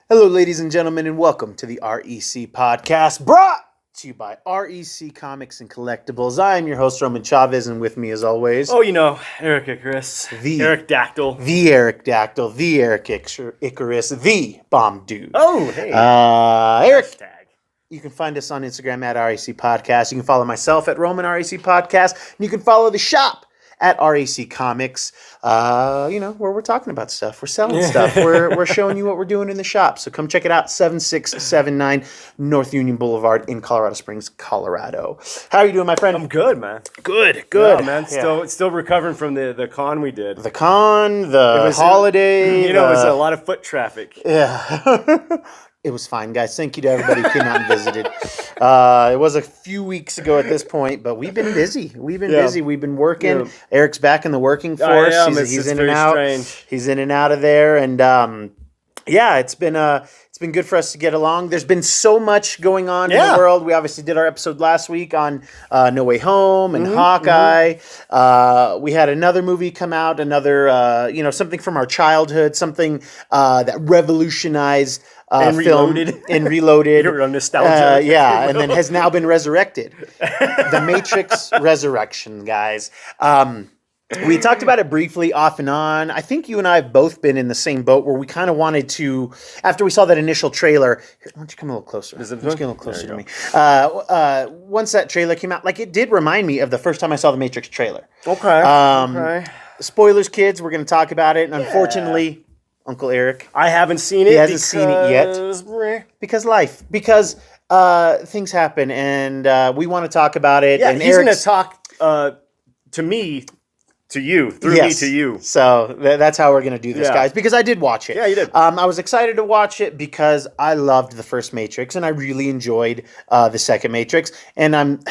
Hello, ladies and gentlemen, and welcome to the REC podcast, brought to you by REC Comics and Collectibles. I am your host, Roman Chavez, and with me, as always, Erik Icarus, Erik Dactyl, the Erik Dactyl, the Erik Icarus, the Bomb Dude. Oh, hey, Erik. Hashtag. You can find us on Instagram at REC Podcast. You can follow myself at Roman REC Podcast, and you can follow the shop at REC Comics, where we're talking about stuff. We're selling stuff. We're showing you what we're doing in the shop. So come check it out, 7679 North Union Boulevard in Colorado Springs, Colorado. How are you doing, my friend? I'm good, man. Good. Yeah, man. Still recovering from the con we did. The con, the holiday. It was a lot of foot traffic. Yeah. It was fine, guys. Thank you to everybody who came out and visited. It was a few weeks ago at this point, but we've been busy. We've been working. Yeah. Erik's back in the working force. He's in and out. Strange. He's in and out of there, and it's been good for us to get along. There's been so much going on in the world. We obviously did our episode last week on No Way Home and Hawkeye. We had another movie come out, something from our childhood, something that revolutionized and Reloaded. Film and Reloaded. You're on nostalgia. And then has now been resurrected. The Matrix Resurrection, guys. We talked about it briefly off and on. I think you and I have both been in the same boat where we kind of wanted to, after we saw that initial trailer, here, why don't you come a little closer? Just get a little closer to me. Once that trailer came out, it did remind me of the first time I saw the Matrix trailer. Okay. Spoilers, kids, we're going to talk about it. And unfortunately, Uncle Erik, I haven't seen it. He hasn't seen it yet. Because life. Because things happen, and we want to talk about it. Yeah, and he's going to talk to me, to you, through me to you. So that's how we're going to do this, guys. Because I did watch it. Yeah, you did. I was excited to watch it because I loved the first Matrix, and I really enjoyed the second Matrix. And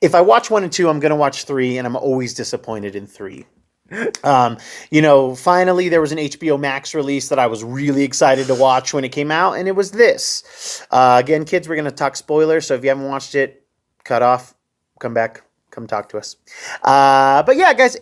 if I watch 1 and 2, I'm going to watch 3, and I'm always disappointed in 3. Finally there was an HBO Max release that I was really excited to watch when it came out, and it was this. Again, kids, we're going to talk spoilers, so if you haven't watched it, cut off, come back, come talk to us. But yeah, guys,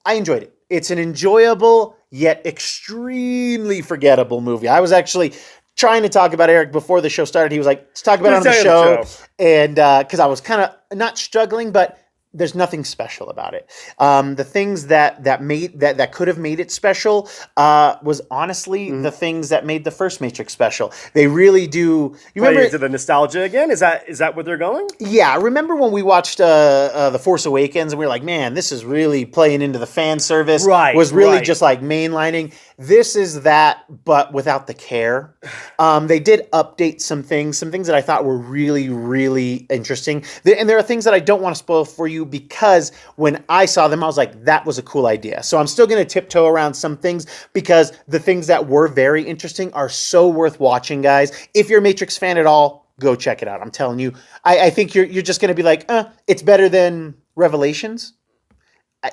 I enjoyed it. It's an enjoyable yet extremely forgettable movie. I was actually trying to talk about Erik before the show started. He was like, let's talk about it on the show. And because I was kind of not struggling, but there's nothing special about it. The things that could have made it special was honestly the things that made the first Matrix special. They really do. You remember into the nostalgia again? Is that where they're going? Yeah. Remember when we watched The Force Awakens and we were like, man, this is really playing into the fan service. Right. Was really just like mainlining. This is that, but without the care. They did update some things that I thought were really, really interesting. And there are things that I don't want to spoil for you because when I saw them, I was like, that was a cool idea. So I'm still going to tiptoe around some things because the things that were very interesting are so worth watching, guys. If you're a Matrix fan at all, go check it out. I'm telling you. I think you're just going to be like, it's better than Revelations.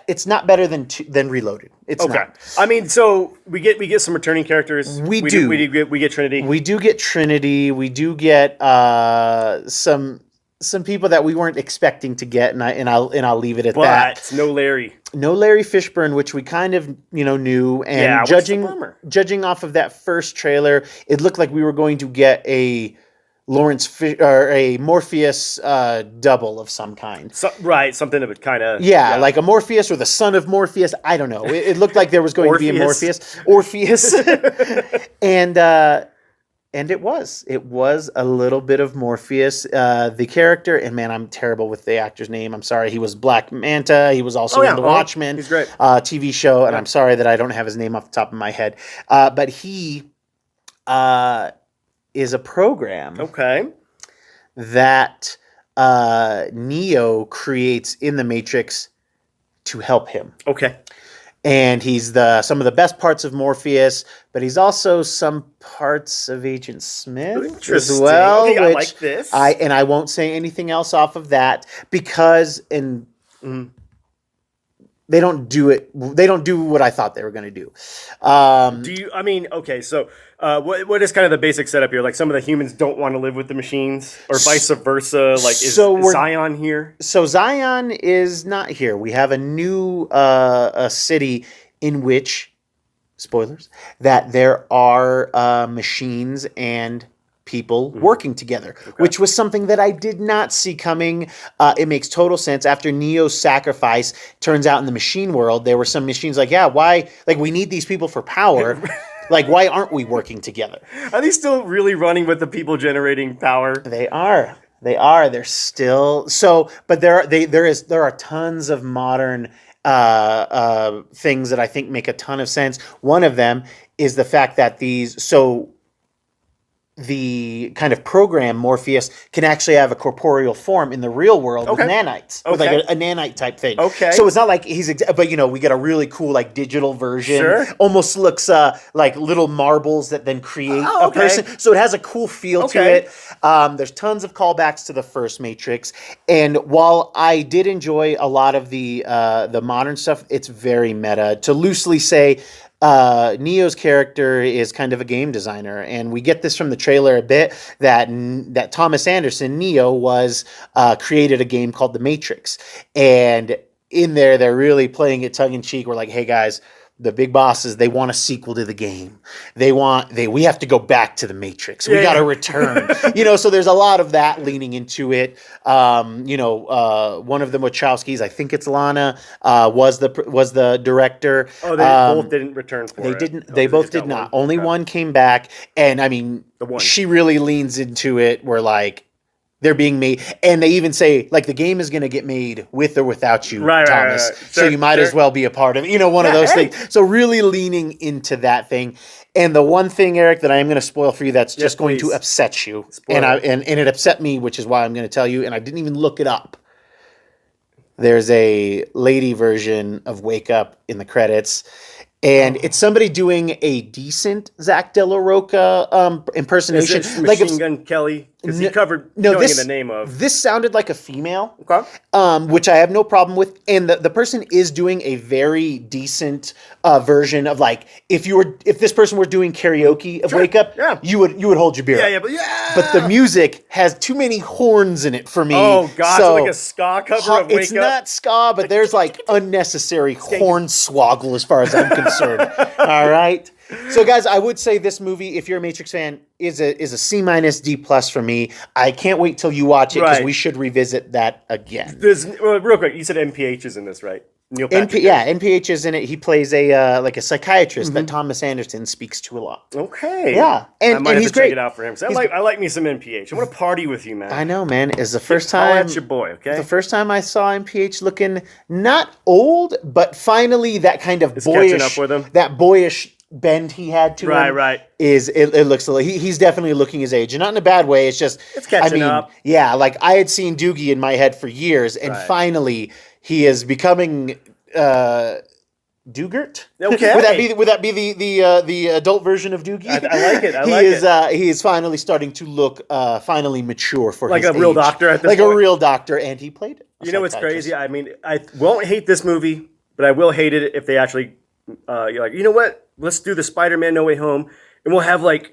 It's not better than Reloaded. It's not. I mean, so we get some returning characters. We get Trinity. We do get Trinity. We do get some people that we weren't expecting to get, and I'll leave it at that. But no Larry. No Larry Fishburne, which we kind of knew. And judging off of that first trailer, it looked like we were going to get a or a Morpheus double of some kind. Something of it kind of... Yeah, like a Morpheus or the son of Morpheus. I don't know. It looked like there was going to be a Morpheus. Orpheus. And it was. It was a little bit of Morpheus. The character, and man, I'm terrible with the actor's name. I'm sorry. He was Black Manta. He was also in The Watchmen. He's great. TV show, and I'm sorry that I don't have his name off the top of my head. But he... is a program that Neo creates in the Matrix to help him. Okay. And he's some of the best parts of Morpheus, but he's also some parts of Agent Smith as well. Okay, I like this. I won't say anything else off of that because they don't do it. They don't do what I thought they were going to do. So what is kind of the basic setup here? Like some of the humans don't want to live with the machines, or vice versa. Like is Zion here? So Zion is not here. We have a new city in which spoilers, that there are machines and people working together, which was something that I did not see coming. It makes total sense. After Neo's sacrifice, turns out in the machine world, there were some machines like, yeah, why? Like, we need these people for power. Like, why aren't we working together? Are they still really running with the people generating power? They are. They are. They're still so. But there are tons of modern things that I think make a ton of sense. One of them is the fact that the kind of program Morpheus can actually have a corporeal form in the real world with nanites, with like a nanite type thing. Okay. So it's not like but we get a really cool like digital version. Sure. Almost looks like little marbles that then create a person. So it has a cool feel to it. There's tons of callbacks to the first Matrix, and while I did enjoy a lot of the modern stuff, it's very meta. To loosely say, Neo's character is kind of a game designer, and we get this from the trailer a bit that Thomas Anderson, Neo, was created a game called The Matrix, and in there they're really playing it tongue in cheek. We're like, hey guys, the big bosses, they want a sequel to the game. We have to go back to the Matrix. We got to return. So there's a lot of that leaning into it. One of the Wachowskis, I think it's Lana, was the director. Oh, they both didn't return for it. They didn't. They both did not. Only one came back, and I mean, she really leans into it. Where like, they're being made, and they even say like the game is going to get made with or without you, Thomas. Right. So you might as well be a part of it. One of those things. So really leaning into that thing. And the one thing, Eric, that I am going to spoil for you that's just going to upset you, and it upset me, which is why I'm going to tell you. And I didn't even look it up. There's a lady version of Wake Up in the credits. And it's somebody doing a decent Zach De La Roca impersonation. Is it Machine Gun Kelly? Because he covered knowing the name of. This sounded like a female, which I have no problem with. And the person is doing a very decent version of like if this person were doing karaoke of Wake Up, you would hold your beer. But the music has too many horns in it for me. Oh God, so like a ska cover of Wake Up. It's not ska, but there's like unnecessary horn swoggle as far as I'm concerned. All right. So, guys, I would say this movie, if you're a Matrix fan, is a C- D+ for me. I can't wait till you watch it because we should revisit that again. Real quick, you said NPH is in this, right? Neil Patrick. NPH is in it. He plays a psychiatrist that Thomas Anderson speaks to a lot. Okay. Yeah, and I might he's have to great. check it out for him. So I like me some NPH. I want to party with you, man. I know, man. It's the first time. That's your boy. Okay. The first time I saw NPH looking not old, but finally that kind of boyish, catching up with him. That boyish bend he had to him. Right. It looks he's definitely looking his age, and not in a bad way. It's just catching up. Yeah, like I had seen Doogie in my head for years, and finally he is becoming Doogert. Okay. Would that be the adult version of Doogie? I like it. He is finally starting to look finally mature for like his a real age. Doctor at this like point. a real doctor, and he played it. You know what's crazy? I mean, I won't hate this movie, but I will hate it if they actually you're like, you know what? Let's do the Spider-Man No Way Home, and we'll have like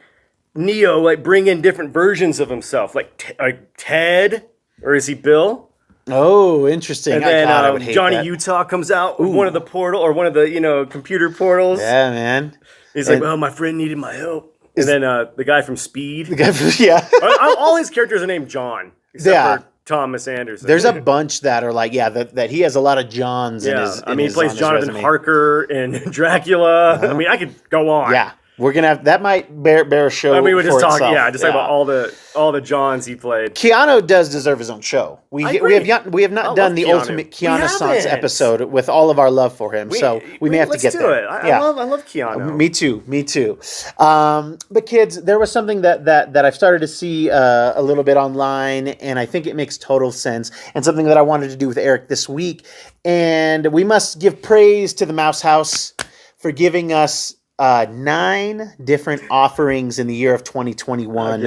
Neo like bring in different versions of himself, like Ted, or is he Bill? Oh, interesting. And then Johnny Utah comes out with one of the computer portals. Yeah, man. He's like, well, my friend needed my help. And then the guy from Speed. All his characters are named John, except for Thomas Anderson. There's a bunch that are like, that he has a lot of Johns in his he plays Jonathan Harker and Dracula. I mean, I could go on. Yeah. We're gonna have that might bear a show. We would just talk, itself. Talk about all the Johns he played. Keanu does deserve his own show. We have not done the ultimate Keanu episode with all of our love for him, so we may have to get there. I love Keanu. Me too. But kids, there was something that I've started to see a little bit online, and I think it makes total sense, and something that I wanted to do with Eric this week. And we must give praise to the Mouse House for giving us 9 different offerings in the year of 2021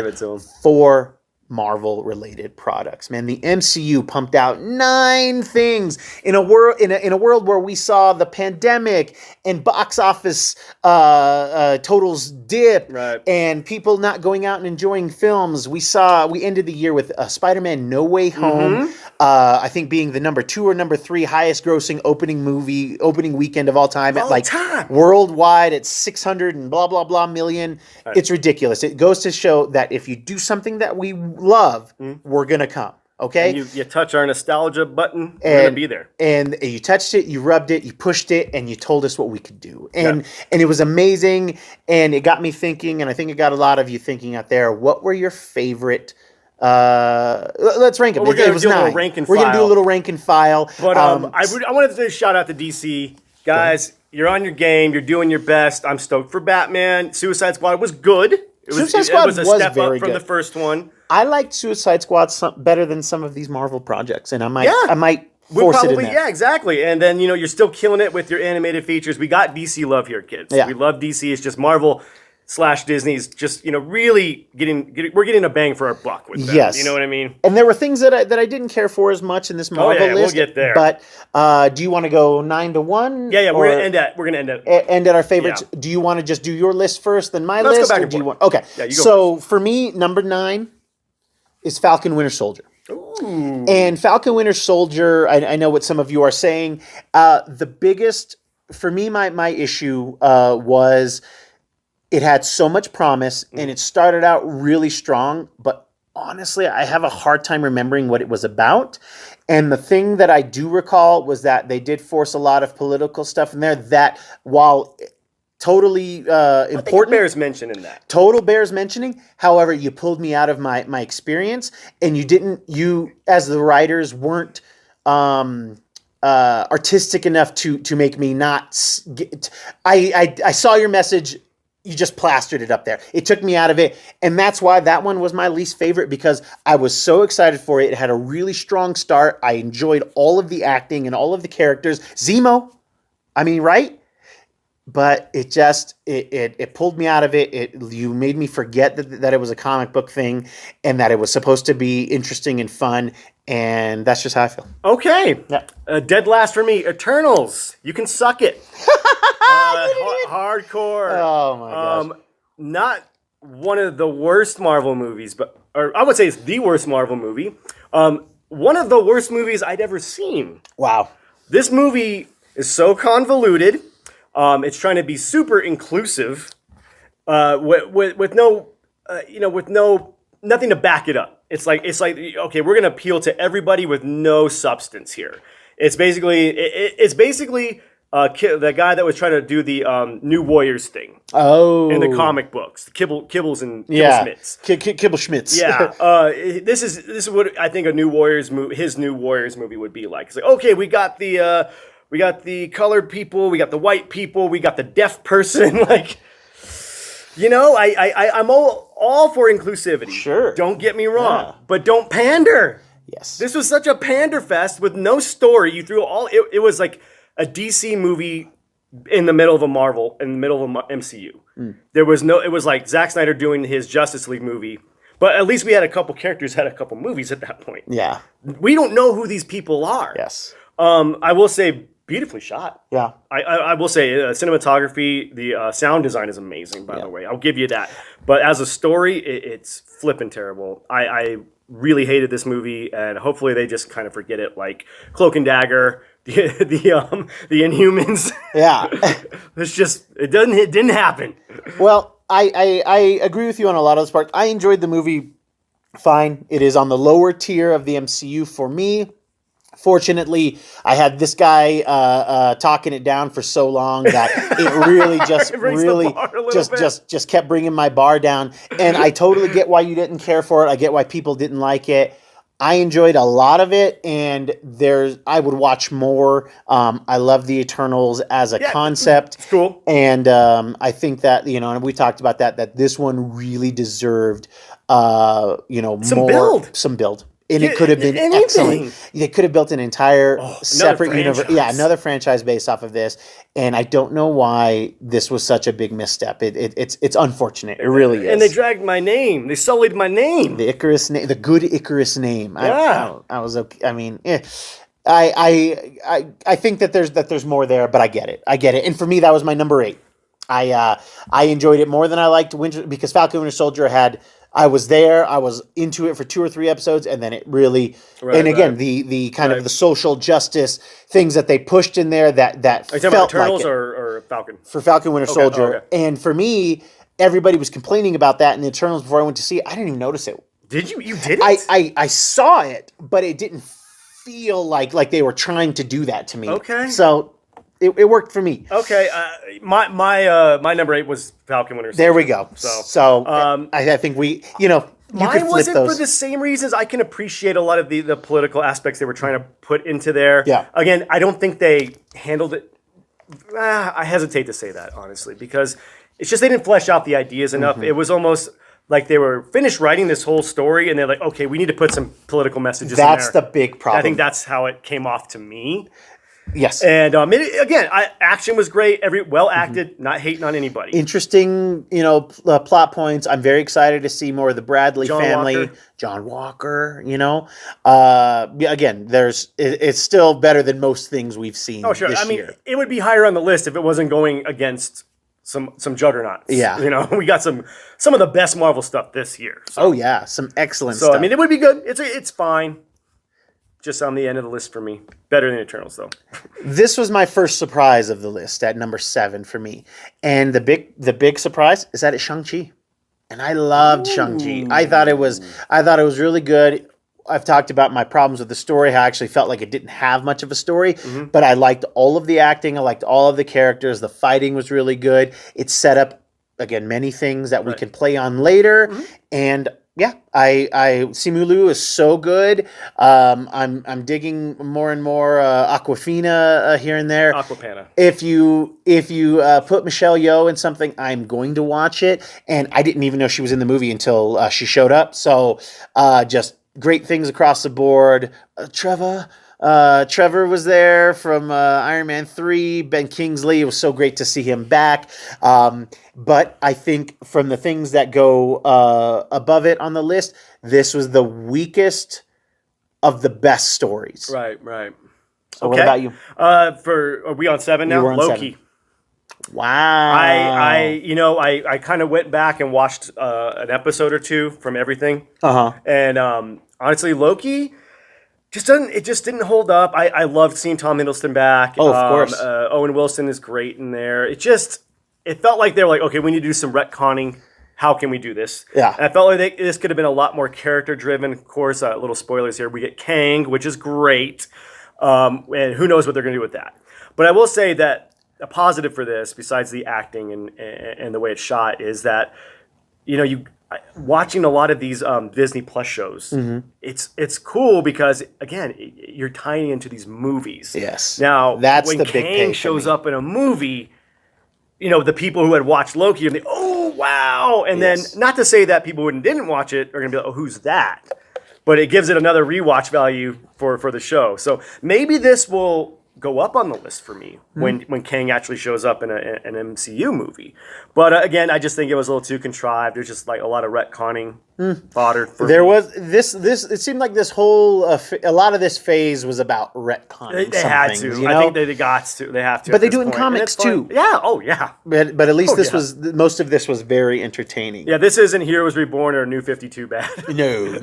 for Marvel-related products. Man, the MCU pumped out 9 things in a world where we saw the pandemic and box office totals dip, and people not going out and enjoying films. We ended the year with Spider-Man No Way Home, I think being the number 2 or number 3 highest grossing opening weekend of all time at like worldwide at 600 and blah blah blah million. Right. It's ridiculous. It goes to show that if you do something that we love, we're gonna come. Okay, and you touch our nostalgia button, we're gonna be there. And you touched it, you rubbed it, you pushed it, and you told us what we could do. And it was amazing, and it got me thinking, and I think it got a lot of you thinking out there. What were your favorite? Let's rank them. Well, we're gonna do a little rank and file. We're gonna do a little rank and file. But I wanted to say shout out to DC guys. You're on your game. You're doing your best. I'm stoked for Batman. Suicide Squad was good. Suicide Squad was a step up from the first one. I liked Suicide Squad better than some of these Marvel projects, and I might force it in there. Yeah, exactly. And then you're still killing it with your animated features. We got DC love here, kids. Yeah. We love DC. It's just Marvel / Disney's just really we're getting a bang for our buck with them. Yes, you know what I mean. And there were things that I didn't care for as much in this Marvel list. We'll get there. But do you want to go 9 to 1? Yeah. We're gonna end at our favorites. Yeah. Do you want to just do your list first, then my list? Let's go back and forth. Okay. Yeah, you go so first. For me, number 9 is Falcon Winter Soldier. Ooh. And Falcon Winter Soldier, I know what some of you are saying. The biggest for me, my issue was. It had so much promise, and it started out really strong, but honestly, I have a hard time remembering what it was about. And the thing that I do recall was that they did force a lot of political stuff in there that, while totally important, bears mentioning that. Total bears mentioning. However, you pulled me out of my experience, and you as the writers weren't artistic enough to make me not get. I saw your message. You just plastered it up there. It took me out of it. And that's why that one was my least favorite, because I was so excited for it. It had a really strong start. I enjoyed all of the acting and all of the characters. Zemo, right? But it just, it pulled me out of it. You made me forget that it was a comic book thing and that it was supposed to be interesting and fun. And that's just how I feel. Okay. Yeah. Dead last for me. Eternals. You can suck it. Hardcore. Oh my gosh. Not one of the worst Marvel movies, or I would say it's the worst Marvel movie. One of the worst movies I'd ever seen. Wow. This movie is so convoluted. It's trying to be super inclusive, with no, nothing to back it up. It's like okay, we're gonna appeal to everybody with no substance here. It's basically the guy that was trying to do the New Warriors thing. Oh, in the comic books, Kibbles and Schmitz. Kibble Schmitz. Yeah, this is what I think his New Warriors movie would be like. It's like, okay, we got the colored people, we got the white people, we got the deaf person. Like, I'm all for inclusivity. Sure, don't get me wrong, but don't pander. Yes, this was such a pander fest with no story. You threw it was like a DC movie in the middle of a Marvel, in the middle of a MCU. There was it was like Zack Snyder doing his Justice League movie, but at least we had a couple characters, had a couple movies at that point. Yeah. We don't know who these people are. Yes. I will say, beautifully shot. Yeah. I will say, cinematography, the sound design is amazing, by the way. I'll give you that. But as a story, it's flipping terrible. I really hated this movie, and hopefully they just kind of forget it, like Cloak and Dagger, the Inhumans. Yeah. It didn't happen. Well, I agree with you on a lot of those parts. I enjoyed the movie fine. It is on the lower tier of the MCU for me. Fortunately, I had this guy talking it down for so long that it really just kept bringing my bar down. And I totally get why you didn't care for it. I get why people didn't like it. I enjoyed a lot of it, and I would watch more. I love the Eternals as a concept. It's cool. And I think that, and we talked about that this one really deserved, some build. And it could have been excellent. They could have built an entire separate universe. Yeah, another franchise based off of this. And I don't know why this was such a big misstep. It's unfortunate. It really is. And they dragged my name. They sullied my name. The Icarus name, the good Icarus name. Yeah. I was okay. I mean, I think that there's more there, but I get it. And for me, that was my number 8. I enjoyed it more than I liked Winter, because Falcon Winter Soldier had I was there. I was into it for 2 or 3 episodes, and then it really. Right, and again, right. the kind of the social justice things that they pushed in there that Are you talking about felt Eternals like it. or Falcon? For Falcon Winter Soldier. okay. And for me, everybody was complaining about that in the Eternals before I went to see it. I didn't even notice it. Did you? You didn't? I saw it, but it didn't feel like they were trying to do that to me. Okay. So it worked for me. Okay. My number 8 was Falcon Winter Soldier. There we go. So I think we, you could Mine flip wasn't those. for the same reasons. I can appreciate a lot of the political aspects they were trying to put into there. Yeah. Again, I don't think they handled it. I hesitate to say that, honestly, because it's just they didn't flesh out the ideas enough. It was almost like they were finished writing this whole story, and they're like, okay, we need to put some political messages in there. That's the big problem. I think that's how it came off to me. Yes. And action was great. Well acted. Not hating on anybody. Interesting, plot points. I'm very excited to see more of the Bradley family. Walker. John Walker, again, it's still better than most things we've seen this year. It would be higher on the list if it wasn't going against some juggernauts. Yeah. We got some of the best Marvel stuff this year. So. Oh yeah, some excellent stuff. It would be good. It's fine. Just on the end of the list for me. Better than Eternals, though. This was my first surprise of the list at number 7 for me. And the big surprise is that it's Shang-Chi. And I loved Shang-Chi. I thought it was really good. I've talked about my problems with the story, how I actually felt like it didn't have much of a story, but I liked all of the acting. I liked all of the characters. The fighting was really good. It set up, again, many things that we can play on later. And yeah, Simu Liu is so good. I'm digging more and more Aquafina here and there. Aquapana. If you put Michelle Yeoh in something, I'm going to watch it. And I didn't even know she was in the movie until she showed up. So just great things across the board. Trevor was there from Iron Man 3. Ben Kingsley, it was so great to see him back. But I think from the things that go above it on the list, this was the weakest of the best stories. Right. So what about you? Are we on 7 now? We're on Loki. 7. Wow. I kind of went back and watched an episode or 2 from everything. And honestly, Loki just didn't hold up. I loved seeing Tom Hiddleston back. Oh, of course. Owen Wilson is great in there. It felt like they were like, okay, we need to do some retconning. How can we do this? Yeah. And I felt like this could have been a lot more character driven. Of course, little spoilers here. We get Kang, which is great. And who knows what they're going to do with that. But I will say that a positive for this, besides the acting and the way it's shot, is that, watching a lot of these Disney Plus shows, it's cool because, again, you're tying into these movies. Yes. Now, that's when the big Kang thing shows up in a movie, the people who had watched Loki, and oh, wow. And then, not to say that people who didn't watch it are going to be like, oh, who's that? But it gives it another rewatch value for the show. So maybe this will go up on the list for me when Kang actually shows up in an MCU movie. But again, I just think it was a little too contrived. There's just like a lot of retconning fodder. Was this. It seemed like this whole a lot of this phase was about retconning. They had to. I think they got to. They have to. But they do it in comics too. Yeah. Oh yeah. But at least most of this was very entertaining. Yeah. This isn't Heroes Reborn or New 52 bad. No.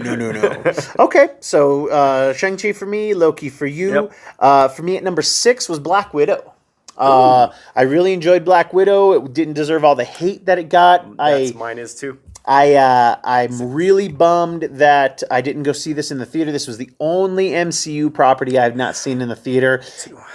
Okay, so Shang-Chi for me, Loki for you. Yep. For me at number 6 was Black Widow. I really enjoyed Black Widow. It didn't deserve all the hate that it got. Mine is too. I'm really bummed that I didn't go see this in the theater. This was the only MCU property I have not seen in the theater.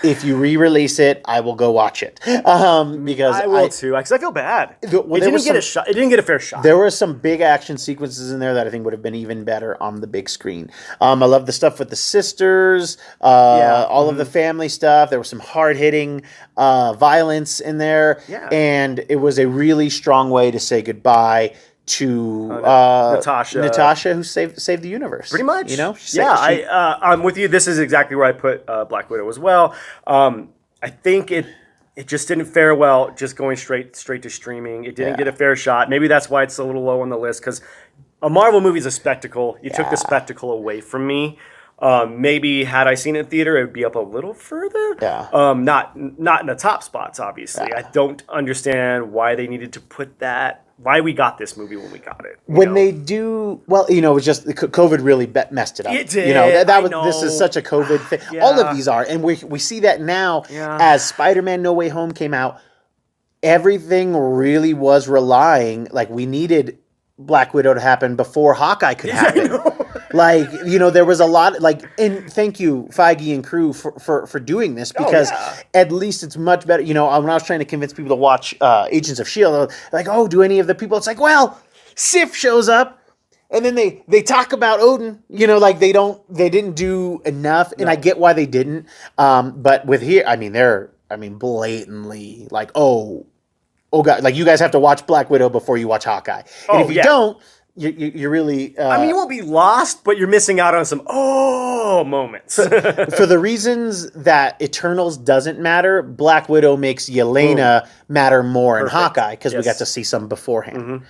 If you re-release it, I will go watch it. Because I will too, because I feel bad. It didn't get a fair shot. There were some big action sequences in there that I think would have been even better on the big screen. I love the stuff with the sisters, all of the family stuff. There was some hard-hitting violence in there. Yeah. And it was a really strong way to say goodbye to Natasha, who saved the universe. Pretty much. I'm with you. This is exactly where I put Black Widow as well. I think it just didn't fare well just going straight to streaming. It didn't get a fair shot. Maybe that's why it's a little low on the list, because a Marvel movie is a spectacle. You took the spectacle away from me. Maybe had I seen it in theater, it would be up a little further. Not in the top spots, obviously. I don't understand why they needed to put that why we got this movie when we got it. When they do, well, it was just COVID really messed it up. It did. This is such a COVID thing. Yeah. All of these are, and we see that now as Spider-Man: No Way Home came out. Everything really was relying, like, we needed Black Widow to happen before Hawkeye could happen. Like, there was a lot, like, and thank you, Feige and crew, for doing this, because at least it's much better. When I was trying to convince people to watch Agents of S.H.I.E.L.D., like, oh, do any of the people? It's like, well, Sif shows up, and then they talk about Odin, like, they didn't do enough, and I get why they didn't. But with here, they're blatantly like, oh God, like, you guys have to watch Black Widow before you watch Hawkeye. And if you don't, you're really... you won't be lost, but you're missing out on some moments. For the reasons that Eternals doesn't matter, Black Widow makes Yelena matter more in Hawkeye, because we got to see some beforehand.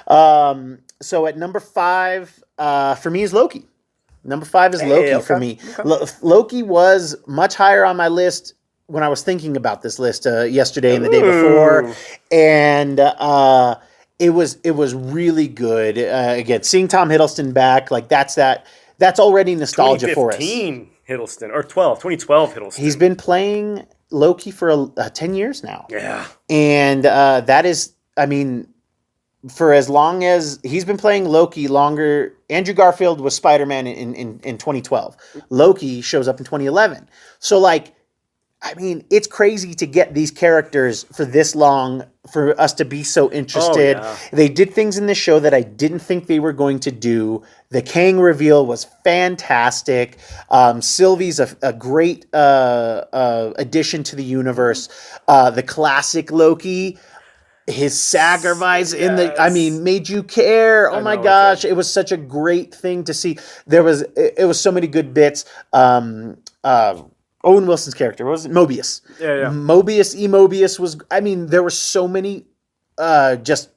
Mm-hmm. So at number 5, for me, is Loki. Number 5 is Loki for me. Okay. Loki was much higher on my list when I was thinking about this list yesterday and the day before, and it was really good. Again, seeing Tom Hiddleston back, like, that's already nostalgia for us. 2015 Hiddleston, or 2012 Hiddleston. He's been playing Loki for 10 years now. Yeah, and that is, for as long as he's been playing Loki longer. Andrew Garfield was Spider-Man in 2012. Loki shows up in 2011. So, like, it's crazy to get these characters for this long, for us to be so interested. Oh, yeah. They did things in this show that I didn't think they were going to do. The Kang reveal was fantastic. Sylvie's a great addition to the universe. The classic Loki, his sacrifice made you care. Oh my gosh, it was such a great thing to see. It was so many good bits. Owen Wilson's character, what was it? Mobius. Yeah. Mobius was, there were so many just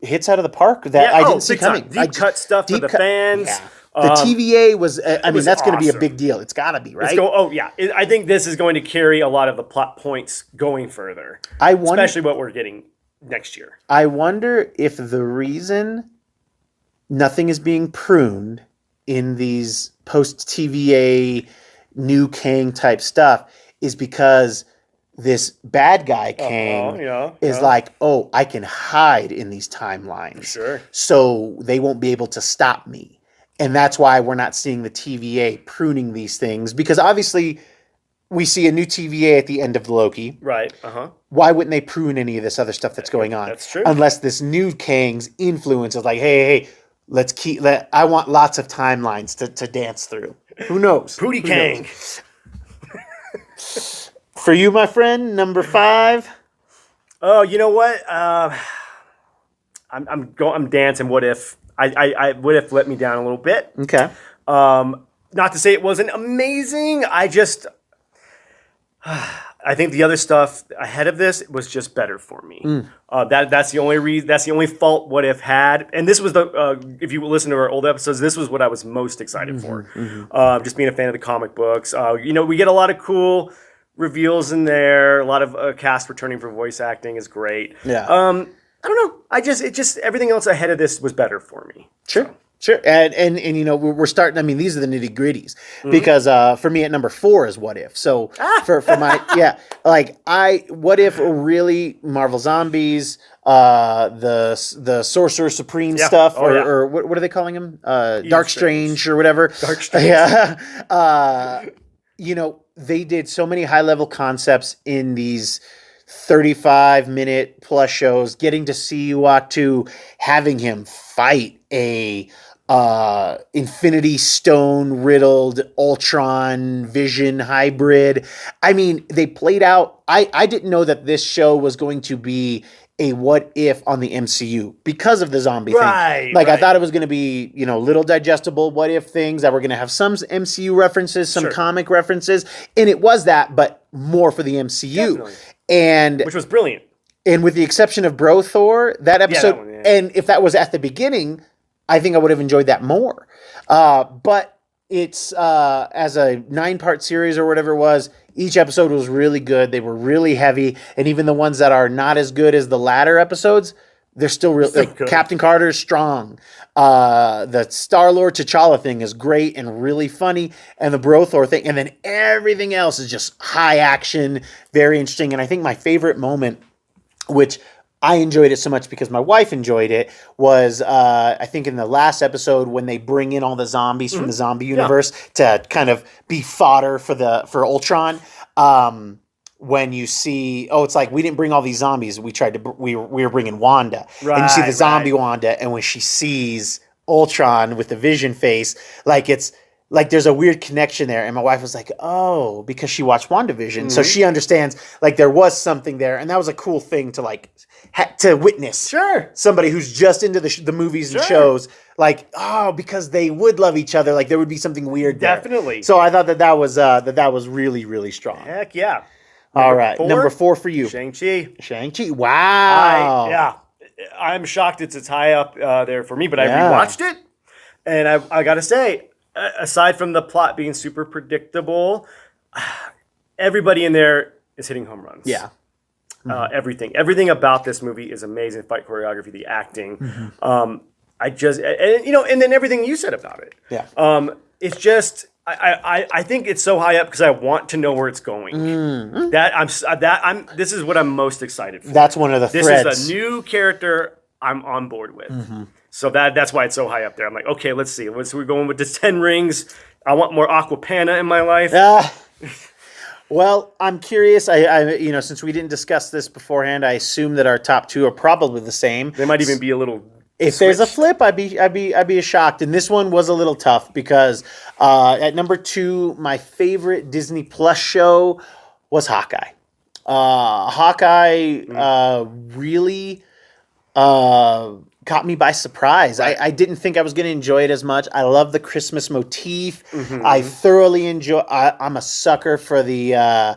hits out of the park that I didn't see coming. Deep cut stuff for the fans. Yeah. The TVA was, that's going to be a big deal. It's got to be, right? I think this is going to carry a lot of the plot points going further. Especially what we're getting next year. I wonder if the reason nothing is being pruned in these post-TVA new Kang type stuff is because this bad guy Kang is like, oh, I can hide in these timelines. Sure. So they won't be able to stop me. And that's why we're not seeing the TVA pruning these things, because obviously we see a new TVA at the end of Loki. Right. Uh-huh. Why wouldn't they prune any of this other stuff that's going on? That's true. Unless this new Kang's influence is like, hey, I want lots of timelines to dance through. Who knows? Pootie Kang. For you, my friend, number 5. Oh, you know what? I'm dancing. What if? What if let me down a little bit? Okay. Not to say it wasn't amazing. I think the other stuff ahead of this was just better for me. That's the only reason. That's the only fault What If had. And this was if you listen to our old episodes, this was what I was most excited for. Mm-hmm. Just being a fan of the comic books. We get a lot of cool reveals in there. A lot of cast returning for voice acting is great. Yeah. I don't know. It just everything else ahead of this was better for me. Sure. Sure, and we're starting. These are the nitty gritties, because for me at number 4 is What If. So for my What If really Marvel Zombies, the Sorcerer Supreme stuff, or what are they calling him? Dark Strange or whatever. Dark Strange. Yeah. They did so many high level concepts in these 35-minute plus shows. Getting to see Uatu, having him fight a Infinity Stone riddled Ultron Vision hybrid. They played out. I didn't know that this show was going to be a what if on the MCU because of the zombie thing. I thought it was going to be, little digestible what if things that were going to have some MCU references, some comic references, and it was that, but more for the MCU. Definitely. Which was brilliant. And with the exception of Bro Thor, that episode, and if that was at the beginning, I think I would have enjoyed that more. But it's as a 9-part series or whatever it was, each episode was really good. They were really heavy. And even the ones that are not as good as the latter episodes, They're still real. Still Like good. Captain Carter is strong. The Star-Lord T'Challa thing is great and really funny, and the Brothor thing, and then everything else is just high action, very interesting. And I think my favorite moment, which I enjoyed it so much because my wife enjoyed it, was I think in the last episode when they bring in all the zombies from the zombie universe to kind of be fodder for Ultron. When you see, it's like we didn't bring all these zombies. We were bringing Wanda, and you see the zombie Wanda, and when she sees Ultron with the Vision face, like it's like there's a weird connection there. And my wife was like, "Oh," because she watched WandaVision, so she understands like there was something there, and that was a cool thing to like to witness. Sure, somebody who's just into the movies and shows, like because they would love each other, like there would be something weird there. Definitely. So I thought that was really, really strong. Heck yeah. All right, number 4 for you. Shang-Chi. Wow. I'm shocked it's as high up there for me, but I rewatched it, and I got to say, aside from the plot being super predictable, everybody in there is hitting home runs. Yeah. Everything about this movie is amazing. Fight choreography, the acting. And then everything you said about it. Yeah. It's just I think it's so high up because I want to know where it's going. This is what I'm most excited for. That's one of the threads. This is a new character I'm on board with. So that's why it's so high up there. I'm like, okay, let's see. We're going with the 10 rings. I want more Aquapana in my life. Well, I'm curious. I since we didn't discuss this beforehand, I assume that our top 2 are probably the same. They might even be a little. If there's a flip, I'd be shocked. And this one was a little tough because at number 2, my favorite Disney Plus show was Hawkeye. Hawkeye really caught me by surprise. Right. I didn't think I was going to enjoy it as much. I love the Christmas motif. I thoroughly enjoy. I'm a sucker for the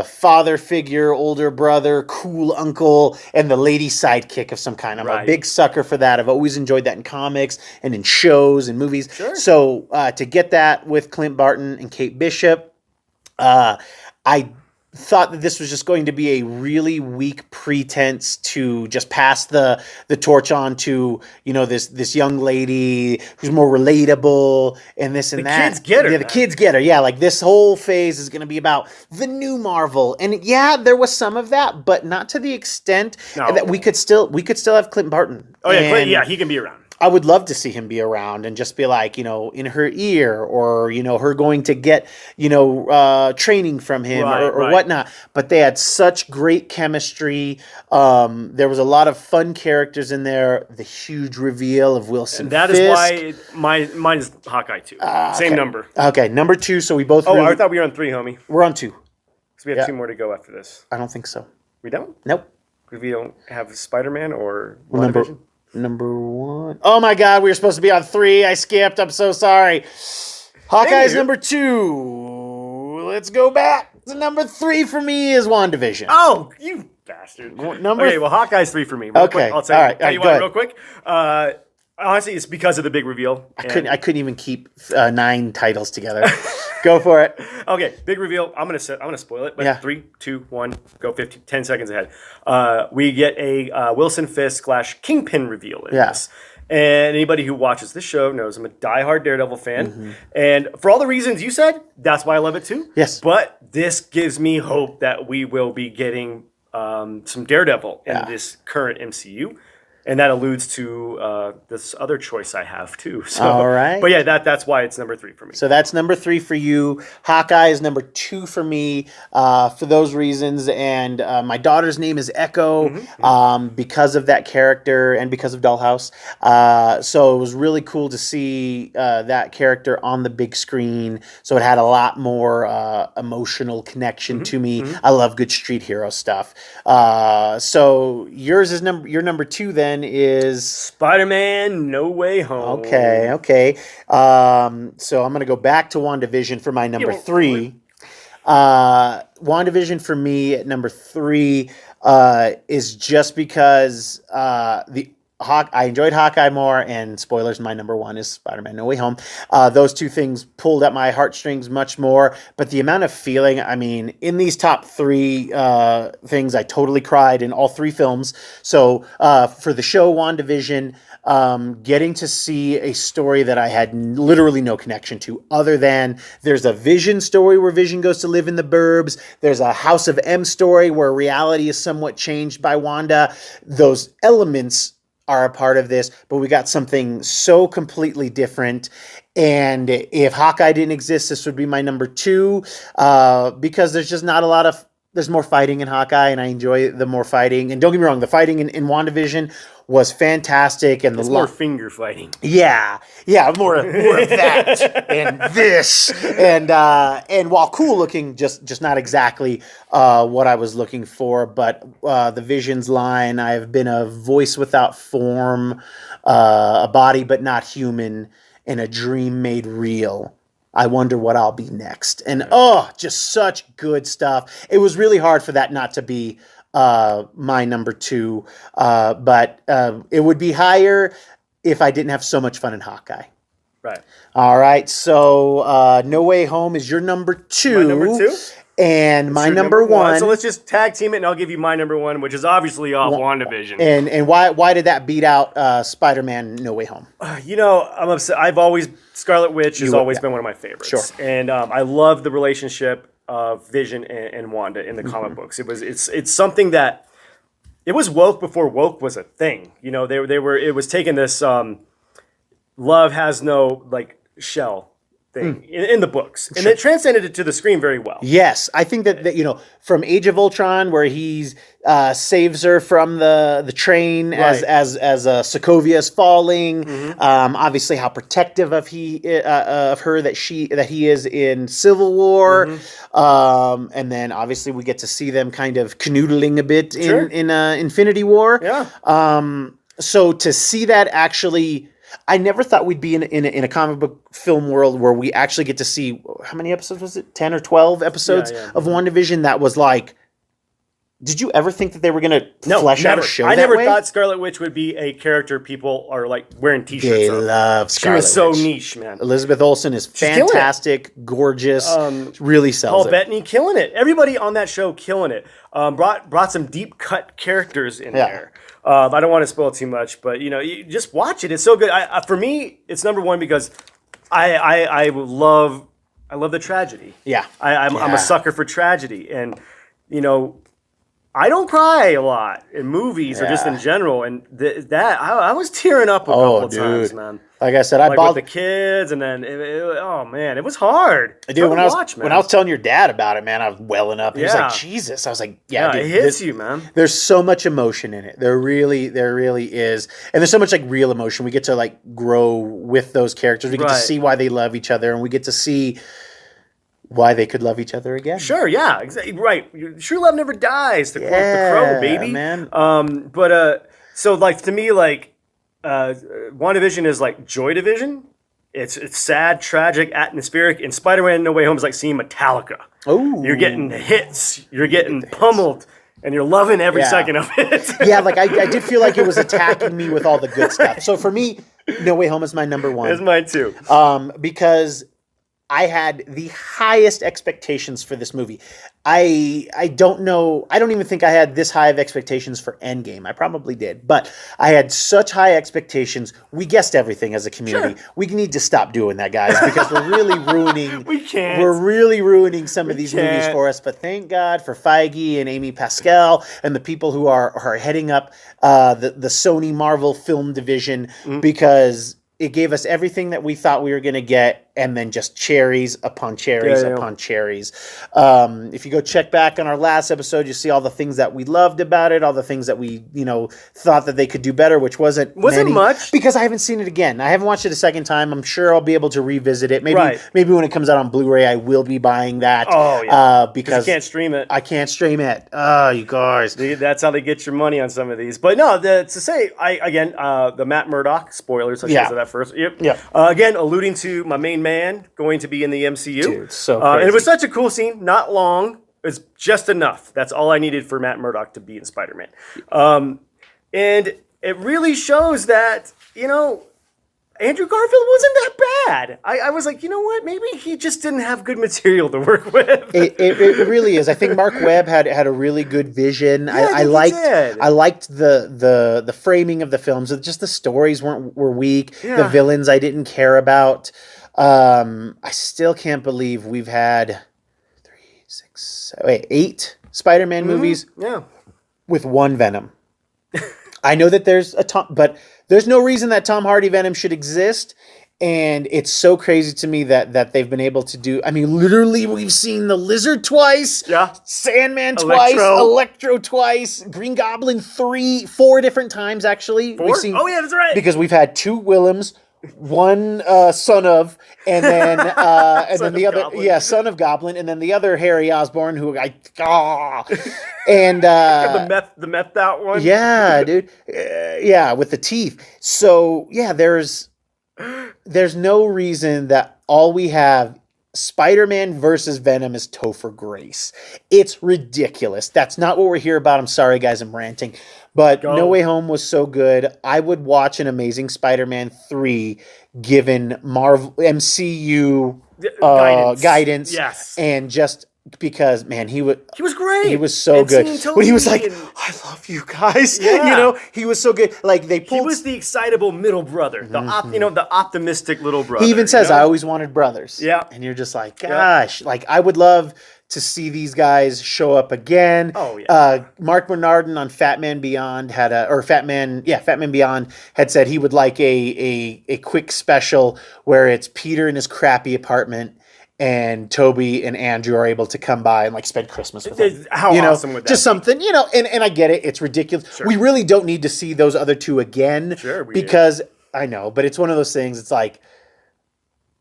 father figure, older brother, cool uncle, and the lady sidekick of some kind. I'm a big sucker for that. I've always enjoyed that in comics and in shows and movies. Sure. So to get that with Clint Barton and Kate Bishop, I thought that this was just going to be a really weak pretense to just pass the torch on to this young lady who's more relatable and this and that. The kids get her. Yeah, the kids get her. Yeah, like this whole phase is going to be about the new Marvel, and there was some of that, but not to the extent that we could still have Clint Barton. Oh yeah, Clint, he can be around. I would love to see him be around and just be like, in her ear or, her going to get, training from him or whatnot. But they had such great chemistry. There was a lot of fun characters in there. The huge reveal of Wilson Fisk. That is why mine is Hawkeye 2. Same number. Okay, number 2. So we both. I thought we were on 3, homie. We're on 2. So we have 2 more to go after this. I don't think so. We don't? Nope. Because we don't have Spider-Man or WandaVision? Number 1. Oh my God, we were supposed to be on 3. I skipped. I'm so sorry. Hawkeye's number 2. Let's go back. So number 3 for me is WandaVision. Oh, you bastard. Hawkeye's 3 for me. Real quick. I'll tell you what, real quick. Honestly, it's because of the big reveal. I couldn't even keep 9 titles together. Go for it. Okay, big reveal. I'm gonna spoil it, but 3, 2, 1, go 10 seconds ahead. We get a Wilson Fisk / Kingpin reveal in this. And anybody who watches this show knows I'm a diehard Daredevil fan. And for all the reasons you said, that's why I love it too. Yes. But this gives me hope that we will be getting some Daredevil in this current MCU. And that alludes to this other choice I have too. So, all right. But yeah, that's why it's number 3 for me. So that's number 3 for you. Hawkeye is number 2 for me for those reasons. And my daughter's name is Echo because of that character and because of Dollhouse. So it was really cool to see that character on the big screen. So it had a lot more emotional connection to me. I love good street hero stuff. So your number 2 then is Spider-Man No Way Home. Okay. So I'm going to go back to WandaVision for my number 3. WandaVision for me at number 3 is just because the I enjoyed Hawkeye more, and spoilers, my number one is Spider-Man No Way Home. Those two things pulled at my heartstrings much more, but the amount of feeling, I mean, in these top three things, I totally cried in all three films. So for the show WandaVision, getting to see a story that I had literally no connection to, other than there's a Vision story where Vision goes to live in the burbs. There's a House of M story where reality is somewhat changed by Wanda. Those elements are a part of this, but we got something so completely different. And if Hawkeye didn't exist, this would be my number two, because there's just not a lot of, there's more fighting in Hawkeye, and I enjoy the more fighting. And don't get me wrong, the fighting in WandaVision was fantastic, and it's more finger fighting. Yeah, more of that and this, and while cool looking, just not exactly what I was looking for. But the Vision's line, "I have been a voice without form, a body but not human, and a dream made real. I wonder what I'll be next." And just such good stuff. It was really hard for that not to be my number two, but it would be higher if I didn't have so much fun in Hawkeye. Right. All right. So No Way Home is your number two. My number two. And my number one. So let's just tag team it, and I'll give you my number one, which is obviously off WandaVision. And why did that beat out Spider-Man No Way Home? I'm upset. Scarlet Witch has always been one of my favorites. Sure. And I love the relationship of Vision and Wanda in the comic books. It's something that it was woke before woke was a thing. It was taking this love has no shell thing in the books, and it transcended it to the screen very well. Yes, I think that from Age of Ultron, where he's saves her from the train as Sokovia is falling. Obviously, how protective of her that he is in Civil War, and then obviously we get to see them kind of canoodling a bit in Infinity War. Yeah. So to see that actually. I never thought we'd be in a comic book film world where we actually get to see, how many episodes was it? 10 or 12 episodes of WandaVision that was like, did you ever think that they were going to flesh out a show I that never way? thought Scarlet Witch would be a character people are wearing t-shirts They of. love Scarlet Witch. She was so niche, man. Elizabeth Olsen is fantastic, gorgeous, really sells Paul it. Bettany killing it. Everybody on that show killing it. Brought some deep cut characters in there. I don't want to spoil too much, but you just watch it. It's so good. For me, it's number one because I love the tragedy. Yeah, I'm a sucker for tragedy, and I don't cry a lot in movies or just in general, and I was tearing up a couple of times, man. Like I said, I bought with the kids, and then it was hard. Dude, when I was telling your dad about it, man, I was welling up. He was like, "Jesus!" I was like, "Yeah, dude, it hits you, man." There's so much emotion in it. There really is, and there's so much real emotion. We get to grow with those characters. We get to see why they love each other, and we get to see why they could love each other again. Sure, yeah, exactly, right. True love never dies. The crow, baby. Man. So to me, WandaVision is like Joy Division. It's sad, tragic, atmospheric. And Spider-Man No Way Home is like seeing Metallica. Oh, you're getting hits. You're getting pummeled. And you're loving every second of it. I did feel like it was attacking me with all the good stuff. So for me, No Way Home is my number one. It's mine too. Because I had the highest expectations for this movie. I don't know. I don't even think I had this high of expectations for Endgame. I probably did. But I had such high expectations. We guessed everything as a community. Sure. We need to stop doing that, guys, because we're really ruining We're really ruining some of these movies for us. But thank God for Feige and Amy Pascal and the people who are heading up the Sony Marvel film division, because it gave us everything that we thought we were going to get, and then just cherries upon cherries upon cherries. If you go check back on our last episode, you see all the things that we loved about it, all the things that we, thought that they could do better, which wasn't much. Because I haven't seen it again. I haven't watched it a second time. I'm sure I'll be able to revisit it. Maybe when it comes out on Blu-ray, I will be buying that. Oh, yeah. Because you can't stream it. I can't stream it. Oh, you guys. That's how they get your money on some of these. But no, to say, the Matt Murdock, spoilers, I should say that first. Yep. Yeah. Again, alluding to my main man going to be in the MCU. Dude, so crazy. And it was such a cool scene, not long. It's just enough. That's all I needed for Matt Murdock to be in Spider-Man. And it really shows that, Andrew Garfield wasn't that bad. I was like, you know what? Maybe he just didn't have good material to work with. It really is. I think Mark Webb had a really good vision. Yeah, I liked he did. I liked the framing of the films. Just the stories were weak. Yeah. The villains I didn't care about. I still can't believe we've had 8 Spider-Man movies Yeah. with one Venom. I know that there's but there's no reason that Tom Hardy Venom should exist. And it's so crazy to me that they've been able to do. I mean, literally, we've seen the Lizard twice, Sandman twice, Electro twice, Green Goblin 4 different times, actually. 4? We've seen, oh, yeah, that's right. Because we've had 2 Willems, one son of, and then the other, Goblin. Son of Goblin, and then the other Harry Osborn, who and the methed out one. Yeah, dude, with the teeth. So yeah, there's no reason that all we have Spider-Man versus Venom is Topher Grace. It's ridiculous. That's not what we're here about. I'm sorry, guys, I'm ranting. But No Way Home was so good. I would watch an Amazing Spider-Man 3 given Marvel MCU guidance. Yes. And just because, man, he was great. He was so good. When he was like, I love you guys. Yeah. He was so good. Like he was the excitable middle brother, the optimistic little brother. He even says, I always wanted brothers. Yeah. And you're just like, gosh, like I would love to see these guys show up again. Oh yeah. Mark Bernardin on Fat Man Beyond Fat Man Beyond had said he would like a quick special where it's Peter in his crappy apartment and Toby and Andrew are able to come by and like spend Christmas with him. How awesome would that just be? Something, and I get it. It's ridiculous. Sure. We really don't need to see those other 2 again. Sure, because I know, but it's one of those things. It's like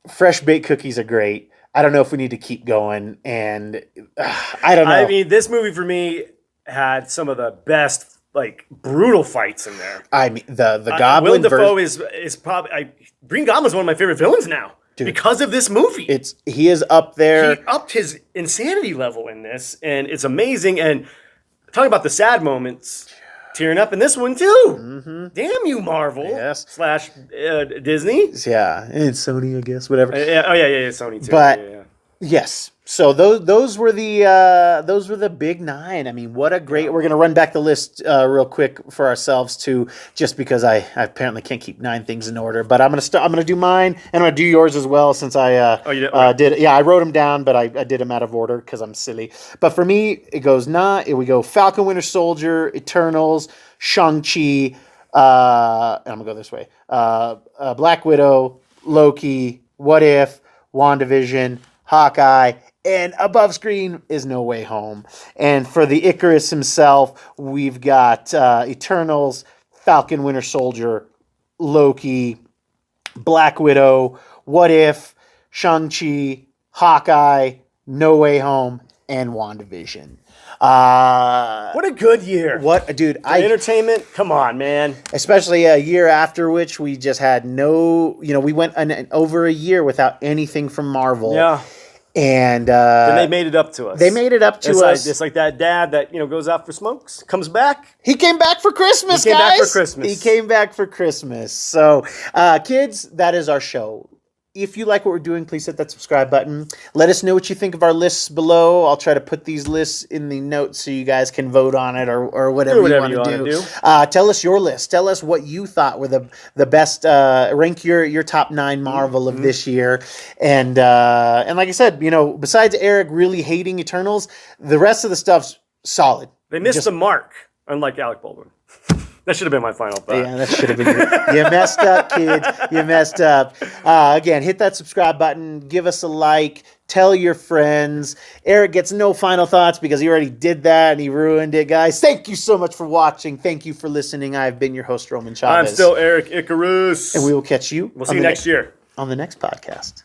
fresh baked cookies are great. I don't know if we need to keep going, and I don't know. I mean, this movie for me had some of the best, like, brutal fights in there. I mean, the Goblin. Willem Dafoe is probably Green Goblin's one of my favorite villains now. Dude, because of this movie. He is up there. He upped his insanity level in this, and it's amazing. And talking about the sad moments, tearing up in this one too. Mm-hmm. You, Marvel. Yes. / Disney. Yeah, and Sony, I guess, whatever. Yeah, Sony too. But yes, so those were the big 9. I mean, what a great. We're gonna run back the list real quick for ourselves too, just because I apparently can't keep 9 things in order. But I'm gonna do mine, and I'm gonna do yours as well since I did. Yeah, I wrote them down, but I did them out of order because I'm silly. But for me, it goes we go Falcon, Winter Soldier, Eternals, Shang-Chi. I'm gonna go this way. Black Widow, Loki, What If, WandaVision, Hawkeye. And above screen is No Way Home. And for the Icarus himself, we've got Eternals, Falcon, Winter Soldier, Loki, Black Widow, What If, Shang-Chi, Hawkeye, No Way Home, and WandaVision. What a good year. Entertainment, come on, man. Especially a year after which we just had we went over a year without anything from Marvel. Yeah. And then they made it up to us. They made it up to us. It's like that dad that goes out for smokes, comes back. He came back for Christmas, guys. He came back for Christmas. So, kids, that is our show. If you like what we're doing, please hit that subscribe button. Let us know what you think of our lists below. I'll try to put these lists in the notes so you guys can vote on it or whatever you want to do. Tell us your list. Tell us what you thought were the best. Rank your top 9 Marvel of this year. And like I said, besides Erik really hating Eternals, the rest of the stuff's solid. They missed the mark, unlike Alec Baldwin. That should have been my final thought. Yeah, that should have been. You messed up, kids. You messed up. Again, hit that subscribe button. Give us a like. Tell your friends. Erik gets no final thoughts because he already did that and he ruined it, guys. Thank you so much for watching. Thank you for listening. I've been your host, Roman Chavez. I'm still Erik Icarus. And we will catch you. We'll see you next year. On the next podcast.